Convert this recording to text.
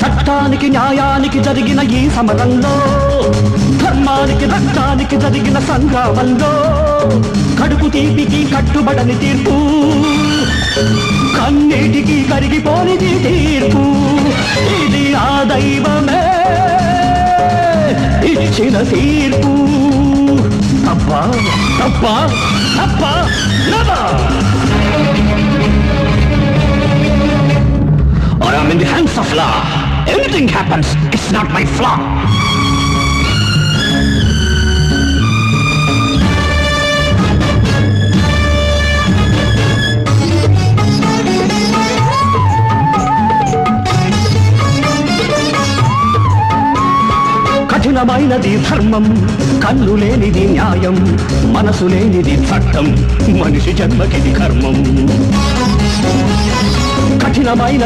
చట్టానికి న్యాయానికి జరిగిన ఈ సమరంలో, ధర్మానికి రక్తానికి జరిగిన సంగ్రామంలో, కడుపు తీపికి కట్టుబడని తీర్పు, కన్నీటికి కరిగిపోనిది తీర్పు. ఇది ఆ దైవమే ఇచ్చిన తీర్పు. తప్పా తప్పా తప్పా or I'm in the hands of law. Anything happens, it's not my flaw. కఠినమైనది ధర్మం, కన్ను లేనిది న్యాయం, మనసు లేనిది చట్టం, మనిషి జన్మకిది కర్మం. కఠినమైన